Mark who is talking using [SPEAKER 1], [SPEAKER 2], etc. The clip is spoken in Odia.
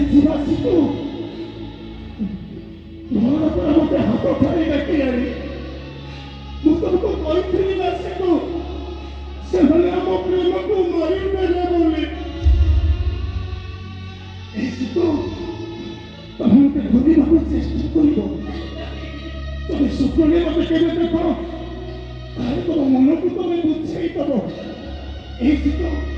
[SPEAKER 1] ଯିବା ଶିଖୁ ଘର ପରେ ମତେ ହାତ ଠାରି ଡାକି ଆଣି ମୁଁ ତମକୁ କହିଥିଲି ନା ଶିଖୁ ସେମାନେ ଆମ ପ୍ରେମକୁ ମାରିଦେଲେ ବୋଲି ଶିଖୁ ତମେ ମତେ ଧରିବାକୁ ଚେଷ୍ଟା କରିବ ତମେ ସ୍ୱପ୍ନରେ ମତେ କେବେ ଦେଖ ତାହେଲେ ତମ ମନକୁ ତମେ ବୁଝେଇ ଦବ ଶିଖୁ